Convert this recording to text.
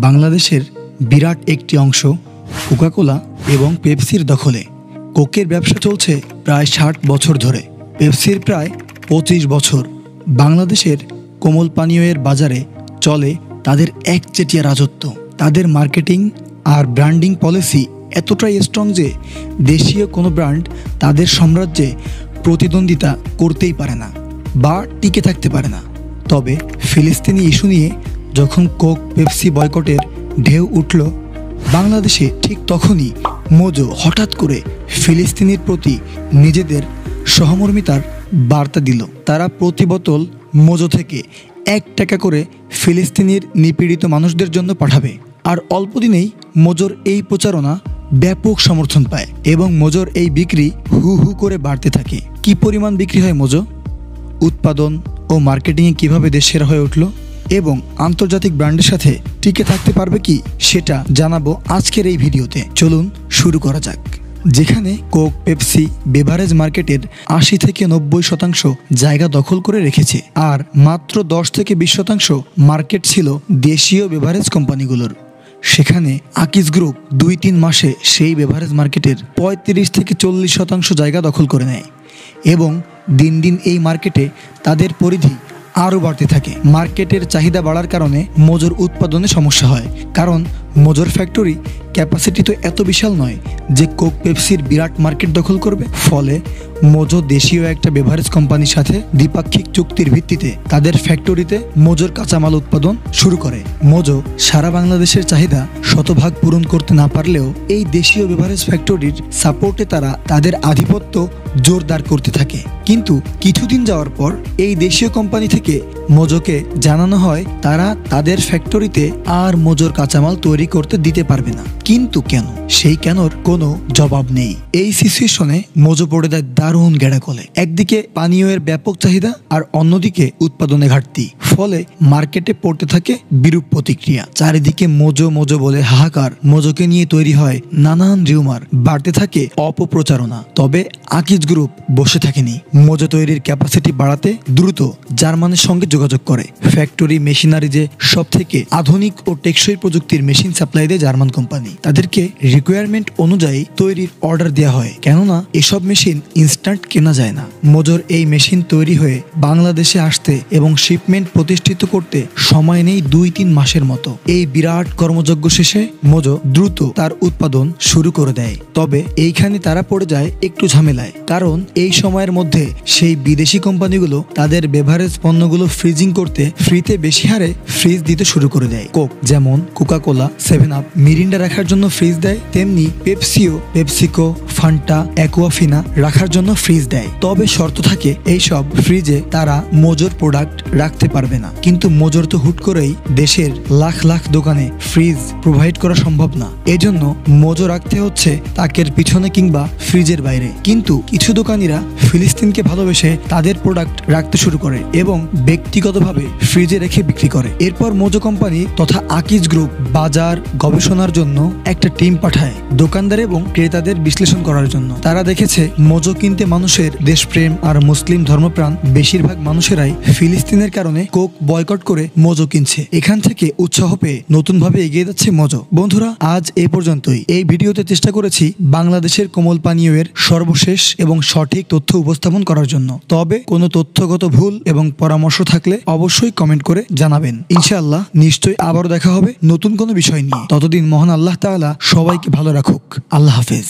বাংলাদেশের বিরাট একটি অংশ কোকাকোলা এবং পেপসির দখলে। কোকের ব্যবসা চলছে প্রায় ৬০ বছর ধরে, পেপসির প্রায় ২৫ বছর। বাংলাদেশের কোমল পানীয়ের বাজারে চলে তাদের একচেটিয়া রাজত্ব। তাদের মার্কেটিং আর ব্র্যান্ডিং পলিসি এতটাই স্ট্রং যে দেশীয় কোনো ব্র্যান্ড তাদের সাম্রাজ্যে প্রতিদ্বন্দ্বিতা করতেই পারে না বা টিকে থাকতে পারে না। তবে ফিলিস্তিনি ইস্যু নিয়ে যখন কোক পেপসি বয়কটের ঢেউ উঠল বাংলাদেশে, ঠিক তখনই মোজো হঠাৎ করে ফিলিস্তিনির প্রতি নিজেদের সহমর্মিতার বার্তা দিল। তারা প্রতি বোতল মোজো থেকে ১ টাকা করে ফিলিস্তিনির নিপীড়িত মানুষদের জন্য পাঠাবে। আর অল্প দিনেই মোজোর এই প্রচারণা ব্যাপক সমর্থন পায় এবং মোজোর এই বিক্রি হু হু করে বাড়তে থাকে। কি পরিমাণ বিক্রি হয় মোজো, উৎপাদন ও মার্কেটিংয়ে কীভাবে দেশ সেরা হয়ে উঠল এবং আন্তর্জাতিক ব্র্যান্ডের সাথে টিকে থাকতে পারবে কি, সেটা জানাবো আজকের এই ভিডিওতে। চলুন শুরু করা যাক। যেখানে কোক পেপসি বেভারেজ মার্কেটের ৮০ থেকে ৯০% জায়গা দখল করে রেখেছে, আর মাত্র ১০ থেকে ২০% মার্কেট ছিল দেশীয় বেভারেজ কোম্পানিগুলোর, সেখানে আকিজ গ্রুপ ২-৩ মাসে সেই বেভারেজ মার্কেটের ৩৫ থেকে ৪০% জায়গা দখল করে নেয় এবং দিন দিন এই মার্কেটে তাদের পরিধি আরও বাড়তে থাকে। মার্কেটের চাহিদা বাড়ার কারণে মোজোর উৎপাদনে সমস্যা হয়, কারণ মোজোর ফ্যাক্টরি ক্যাপাসিটি তো এত বিশাল নয় যে কোক পেপসির বিরাট মার্কেট দখল করবে। ফলে মোজো দেশীয় একটা বেভারেজ কোম্পানির সাথে দ্বিপাক্ষিক চুক্তির ভিত্তিতে তাদের ফ্যাক্টরিতে মোজোর কাঁচামাল উৎপাদন শুরু করে। মোজো সারা বাংলাদেশের চাহিদা শতভাগ পূরণ করতে না পারলেও এই দেশীয় বেভারেজ ফ্যাক্টরির সাপোর্টে তারা তাদের আধিপত্য জোরদার করতে থাকে। কিন্তু কিছুদিন যাওয়ার পর এই দেশীয় কোম্পানি থেকে মোজোকে জানানো হয় তারা তাদের ফ্যাক্টরিতে আর মোজোর কাঁচামাল তৈরি করতে দিতে পারবে না। কিন্তু কেন? সেই কেনর কোনো জবাব নেই। এই সিচুয়েশনে মোজো পড়ে দেয় দারুণ গেড়াকলে। একদিকে পানীয়ের ব্যাপক চাহিদা আর অন্যদিকে উৎপাদনে ঘাটতি, ফলে মার্কেটে পড়তে থাকে বিরূপ প্রতিক্রিয়া। চারিদিকে মোজো মোজো বলে হাহাকার, মোজোকে নিয়ে তৈরি হয় নানান রিউমার, বাড়তে থাকে অপপ্রচারণা। তবে আকিজ গ্রুপ বসে থাকেনি। মোজো তৈরির ক্যাপাসিটি বাড়াতে দ্রুত জার্মানির সঙ্গে যোগাযোগ করে। ফ্যাক্টরি মেশিনারি যে সব থেকে আধুনিক ও টেকসই প্রযুক্তির মেশিন সাপ্লাই দেয় জার্মান কোম্পানি, তাদেরকে রিকোয়ারমেন্ট অনুযায়ী তৈরির অর্ডার দেওয়া হয়, কেননা এসব মেশিন ইনস্ট্যান্ট কেনা যায় না। মোজোর এই মেশিন তৈরি হয়ে বাংলাদেশে আসতে এবং শিপমেন্ট প্রতিষ্ঠিত করতে সময় নেই ২-৩ মাসের মতো। এই বিরাট কর্মযজ্ঞ শেষে মোজো দ্রুত তার উৎপাদন শুরু করে দেয়। তবে এইখানে তারা পড়ে যায় একটু ঝামেলায়, কারণ এই সময়ের মধ্যে সেই বিদেশি কোম্পানিগুলো তাদের বেভারেজ পণ্যগুলো ফ্রিজিং করতে ফ্রিতে বেশি হারে ফ্রিজ দিতে শুরু করে দেয়। কোক যেমন কোকাকোলা, 7 আপ, মিরিন্ডা রাখার জন্য ফ্রিজ দেয়, তেমনি পেপসিও, পেপসিকো, ফান্টা, অ্যাকুয়াফিনা রাখার জন্য ফ্রিজ দেয়। তবে শর্ত থাকে এইসব ফ্রিজে তারা মোজোর প্রোডাক্ট রাখতে পারবে না। কিন্তু মোজোর তো হুট করেই দেশের লাখ লাখ দোকানে ফ্রিজ প্রোভাইড করা সম্ভব না, এজন্য মোজো রাখতে হচ্ছে তাকের পিছনে কিংবা ফ্রিজের বাইরে। কিন্তু কিছু দোকানিরা ফিলিস্তিনকে ভালোবেসে তাদের প্রোডাক্ট রাখতে শুরু করে এবং ব্যক্তিগতভাবে ফ্রিজে রেখে বিক্রি করে। এরপর মোজো কোম্পানি তথা আকিজ গ্রুপ বাজার গবেষণার জন্য একটা টিম পাঠায় দোকানদার এবং ক্রেতাদের বিশ্লেষণ করার জন্য। তারা দেখেছে মোজো কিনতে মানুষের দেশপ্রেম আর মুসলিম ধর্মপ্রাণ বেশিরভাগ মানুষেরাই ফিলিস্তিনের কারণে কোক বয়কট করে মোজো কিনছে। এখান থেকে উৎসাহ পেয়ে নতুনভাবে এগিয়ে যাচ্ছে মোজো। বন্ধুরা, আজ এই পর্যন্তই। এই ভিডিওতে চেষ্টা করেছি বাংলাদেশের কোমল পানীয়ের সর্বশেষ এবং সঠিক তথ্য উপস্থাপন করার জন্য। তবে কোনো তথ্যগত ভুল এবং পরামর্শ থাকলে অবশ্যই কমেন্ট করে জানাবেন। ইনশাআল্লাহ নিশ্চয়ই আবারও দেখা হবে নতুন কোনো বিষয় নিয়ে। ততদিন মহান আল্লাহ তাআলা সবাইকে ভালো রাখুক। আল্লাহ হাফেজ।